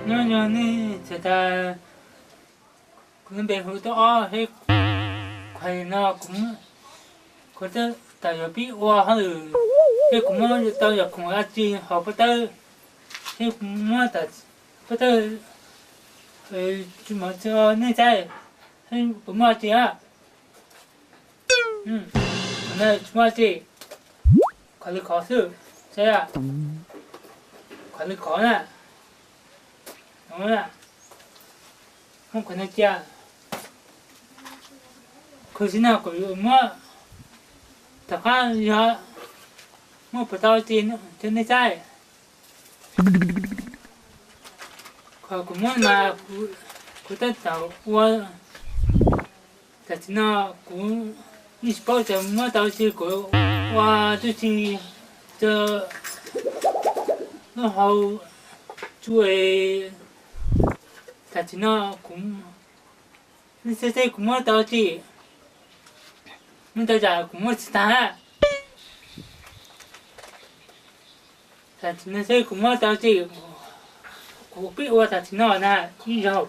nhớ sẽ ta cũng bé hồi đó hay khoai nó cũng có thể tại vì bị qua hay hay cũng mới tao giờ cũng ăn chi học bắt đầu hay cũng mới tại bắt đầu chỉ mà cho nên tại hay cũng mới chỉ à nên chúng ta chỉ考虑考试这样考虑考呢懂了không có nói chia cứ xin nào cũng mua tập hoa giờ mua bắt đầu tiền cho nên sai còn cũng muốn mà cũng tất tàu qua tại nó cũng như bao giờ mua tàu chỉ của qua cho chỉ cho nó hậu chuối tại nó cũng sẽ cũng mua tàu chỉ mình tàu giả cũng mua ta tại nó sẽ cũng mua tàu chỉ cũng biết qua tại nó nè như rồi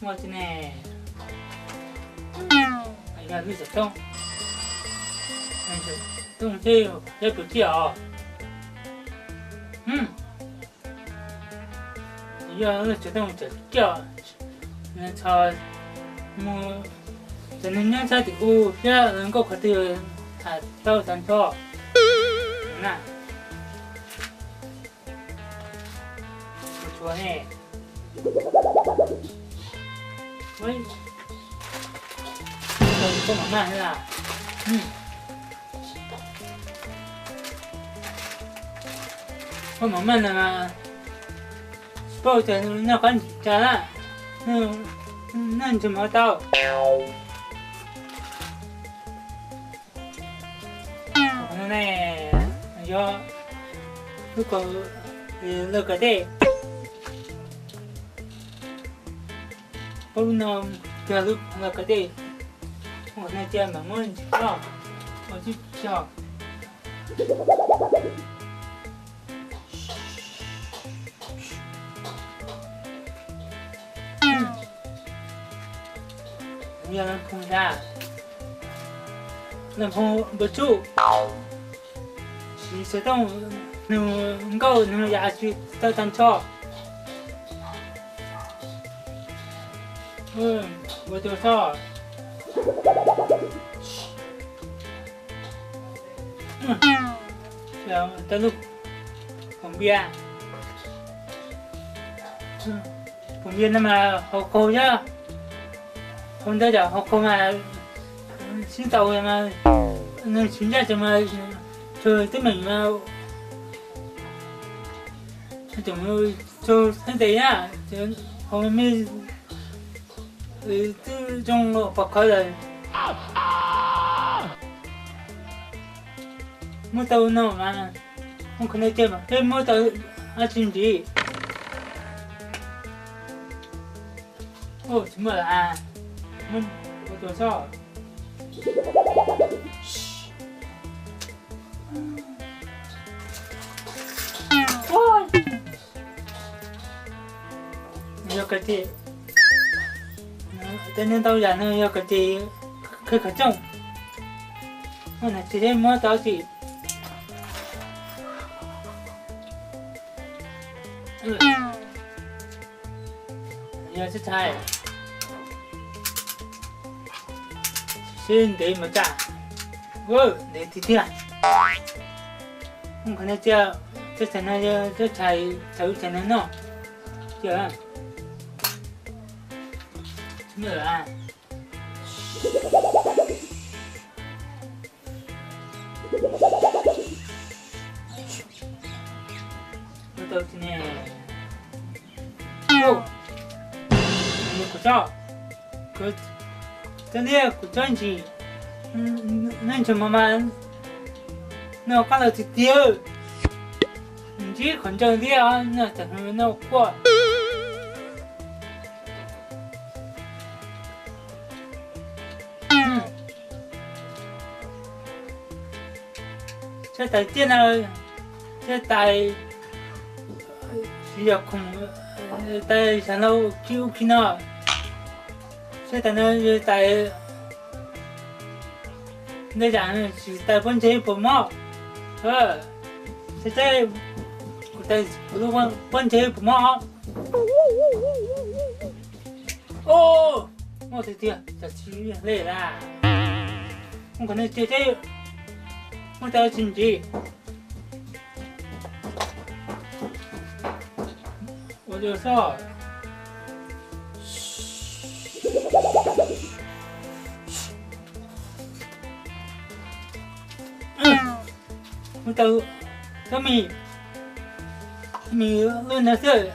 mua thế này anh là biết sao không anh sẽ tung theo cái kiểu chiều giờ nó sẽ tung chiều nên cho mua cho nên nhớ sao thì u ra nó có thể tao thành cho nè chúa này với có món này là có món này là bao giờ nó còn chả là nó chỉ mới tao này do lúc có lơ cái đấy bao năm giờ lúc lơ cái đấy một ngày chơi mà muốn cho một chút cho giờ nó không ra nó không bớt chút chỉ sẽต้อง能够下去到单车我就说แล้วตลกผมเบียร์ผมเบียร์นั่นมาเขาโคจ้ะผมได้จากเขาโคมาชิ้นเต่ามาเงินชิ้นใหญ่จะมาchơi tới mình mà chúng tôi chơi thế đấy à chứ hôm nay từ trong bọc khơi rồi mua tàu nào mà không có nơi chơi mà thêm mua tàu ăn gì ồ chúng mà là mua tàu sao nhiều cái gì cho nên tao giả nó nhiều cái gì khơi khởi trong hôm nay chỉ mua tao chỉ giờ sẽ thay xin để mà trả để thì tiền không có nên chơi cái thằng này chơi thầy thằng này nó chưa nữa à tôi thì nè ô của cho cái này của cho anh chị nên cho mà nó có là thịt tiêu chỉ còn cho đi à nó chẳng nó qua 这在电脑，这在需要空，在上头去呢，这在那就在那讲是在本车不毛，现在在不本车不毛。哦，我的天，这去累了，我可能这。我到经济，我就说，我到小米论的事，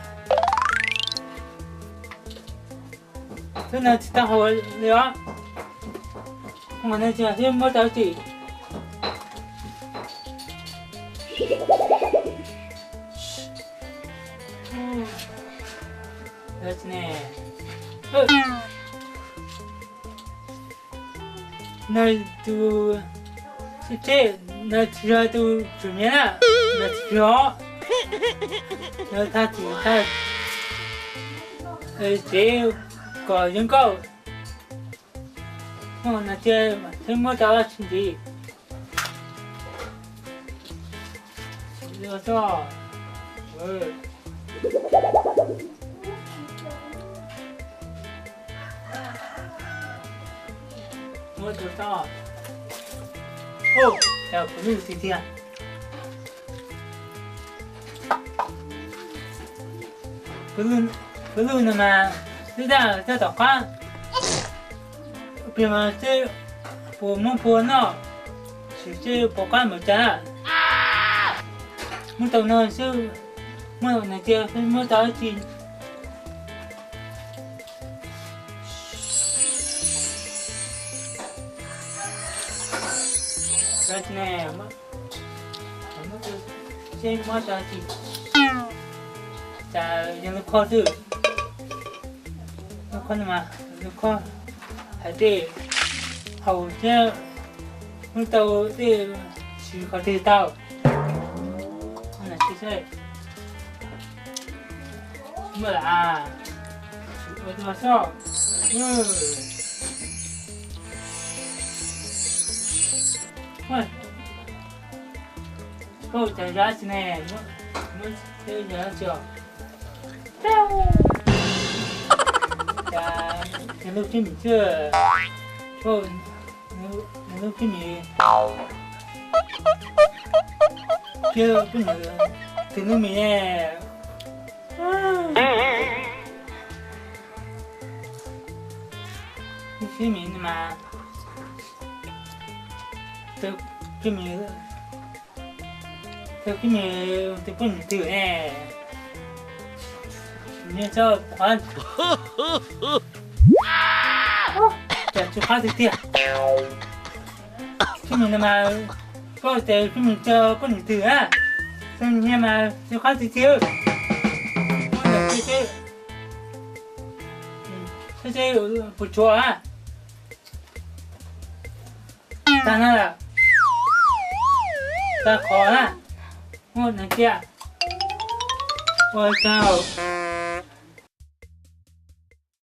真的当好了，我可能今天没着急。ですね。那就这那车都准备了，那车，那他这个人工，那这什么找到亲戚，就说，我知道。哦，要不录这天。不录那么，这导航，比方这我们不闹，是这不管不着。我到那时候，我那天我着急。呢，我先马上去，在那个考试，那可能嘛，那考还得好像我到这去考试到，那其实没啦，我怎么说？喂，我在家去呢，我在家去。那路平米这，那路平米，这不能，这路米呢，你平米的嘛？这平米这不能丢呢。你这还，这就还得丢。平米的嘛，搞这平米这不能丢啊。这你嘛就还得丢。这不错啊。当然了。太好了，我能接，我想。